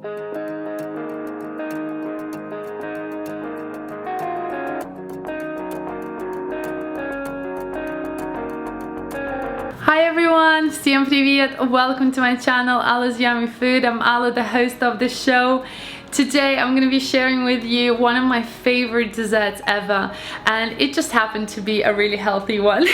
Hi everyone, всем привет! Welcome to my channel AllasYummyFood. I'm Alla, the host of the show. Today I'm going to be sharing with you one of my favorite desserts ever, and it just happened to be a really healthy one.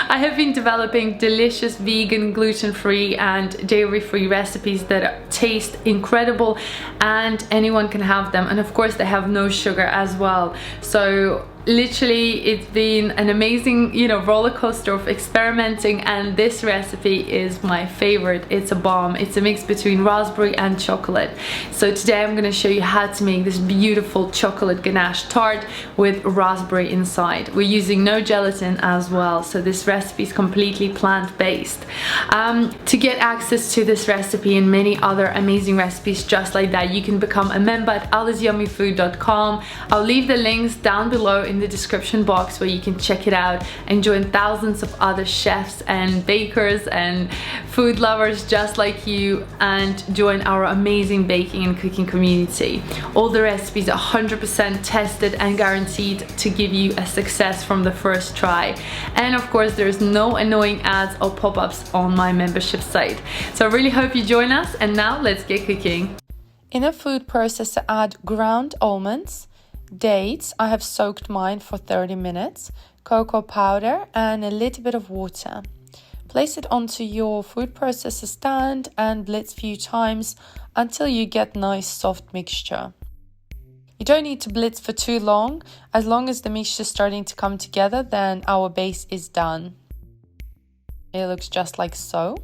I have been developing delicious vegan, gluten-free and dairy-free recipes that taste incredible and anyone can have them, and of course they have no sugar as well. So literally it's been an amazing, roller coaster of experimenting, and this recipe is my favorite. It's a bomb. It's a mix between raspberry and chocolate. So today I'm going to show you how to make this beautiful chocolate ganache tart with raspberry inside. We're using no gelatin as well, so this recipe is completely plant-based. To get access to this recipe and many other amazing recipes just like that, you can become a member at AllasYummyFood.com. I'll leave the links down below in the description box where you can check it out and join thousands of other chefs and bakers and food lovers just like you, and join our amazing baking and cooking community. All the recipes are 100% tested and guaranteed to give you a success from the first try, and of course there's no annoying ads or pop-ups on my membership site. So I really hope you join us, and now let's get cooking. In a food processor, add ground almonds, dates, I have soaked mine for 30 minutes, cocoa powder and a little bit of water. Place it onto your food processor stand and blitz a few times until you get nice soft mixture. You don't need to blitz for too long. As long as the mixture is starting to come together, then our base is done. It looks just like so.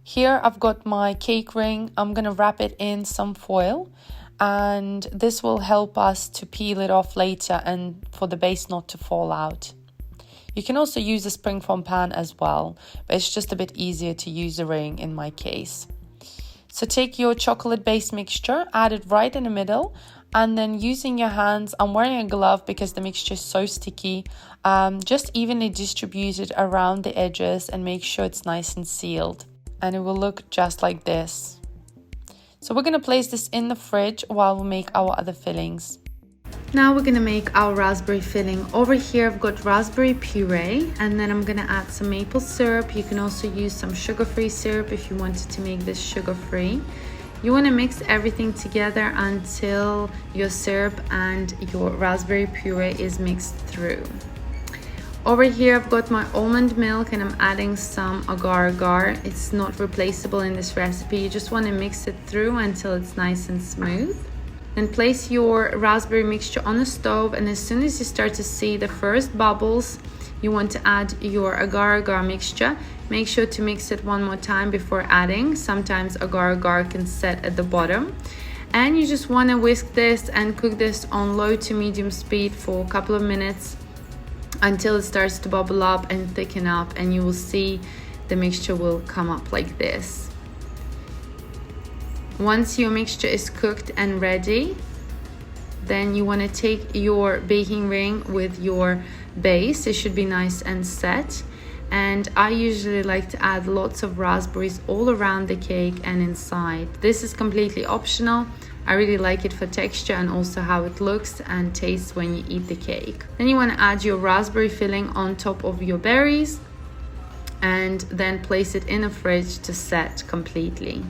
Here I've got my cake ring. I'm gonna wrap it in some foil, and this will help us to peel it off later and for the base not to fall out. You can also use a springform pan as well, but it's just a bit easier to use a ring in my case. So take your chocolate base mixture, add it right in the middle, and then using your hands, I'm wearing a glove because the mixture is so sticky, just evenly distribute it around the edges and make sure it's nice and sealed. And it will look just like this. So we're going to place this in the fridge while we make our other fillings. Now we're going to make our raspberry filling. Over here I've got raspberry puree, and then I'm going to add some maple syrup. You can also use some sugar-free syrup if you wanted to make this sugar-free. You want to mix everything together until your syrup and your raspberry puree is mixed through. Over here I've got my almond milk and I'm adding some agar-agar. It's not replaceable in this recipe. You just want to mix it through until it's nice and smooth. Then place your raspberry mixture on the stove, and as soon as you start to see the first bubbles, you want to add your agar-agar mixture. Make sure to mix it one more time before adding. Sometimes agar-agar can set at the bottom. And you just want to whisk this and cook this on low to medium speed for a couple of minutes, until it starts to bubble up and thicken up, and you will see the mixture will come up like this. Once your mixture is cooked and ready, then you want to take your baking ring with your base. It should be nice and set, and I usually like to add lots of raspberries all around the cake and inside. This is completely optional. I really like it for texture and also how it looks and tastes when you eat the cake. Then you want to add your raspberry filling on top of your berries, and then place it in a fridge to set completely.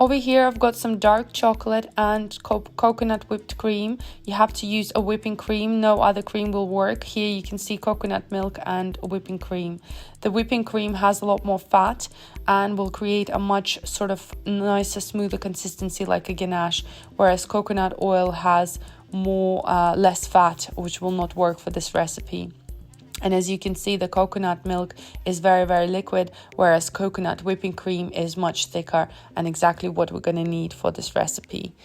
Over here I've got some dark chocolate and coconut whipped cream. You have to use a whipping cream, no other cream will work. Here you can see coconut milk and whipping cream. The whipping cream has a lot more fat and will create a much sort of nicer, smoother consistency like a ganache, whereas coconut oil has less fat, which will not work for this recipe. And as you can see, the coconut milk is very, very liquid, whereas coconut whipping cream is much thicker and exactly what we're going to need for this recipe.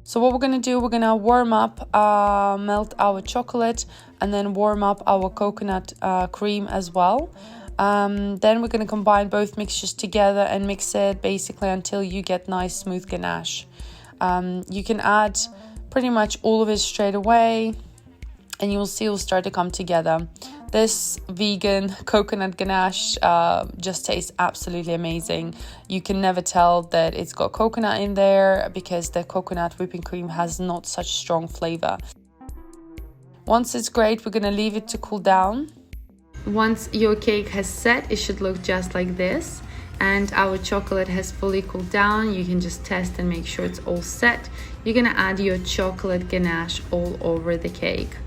So what we're going to do, we're going to warm up, melt our chocolate, and then warm up our coconut cream as well. Then we're going to combine both mixtures together and mix it basically until you get nice smooth ganache. You can add pretty much all of it straight away, and you'll see it will start to come together. This vegan coconut ganache just tastes absolutely amazing. You can never tell that it's got coconut in there because the coconut whipping cream has not such strong flavor. Once it's great, we're gonna leave it to cool down. Once your cake has set, it should look just like this. And our chocolate has fully cooled down. You can just test and make sure it's all set. You're gonna add your chocolate ganache all over the cake.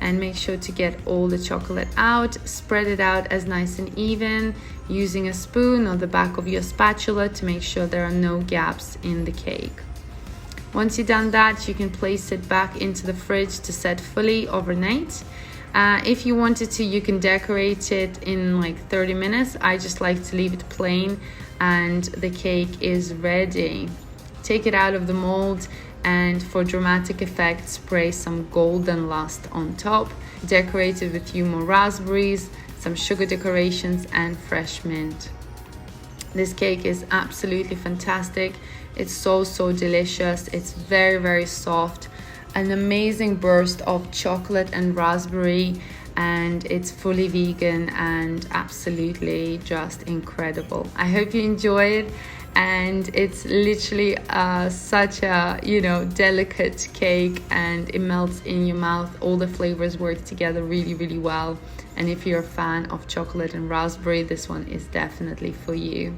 And make sure to get all the chocolate out, spread it out as nice and even, using a spoon or the back of your spatula to make sure there are no gaps in the cake. Once you've done that, you can place it back into the fridge to set fully overnight. If you wanted to, you can decorate it in like 30 minutes. I just like to leave it plain and the cake is ready. Take it out of the mold and for dramatic effect, spray some golden lust on top. Decorate it with a few more raspberries, some sugar decorations and fresh mint. This cake is absolutely fantastic. It's so delicious. It's very soft. An amazing burst of chocolate and raspberry, and it's fully vegan and absolutely just incredible. I hope you enjoy it, and it's literally such a delicate cake, and it melts in your mouth. All the flavors work together really well, and if you're a fan of chocolate and raspberry, this one is definitely for you.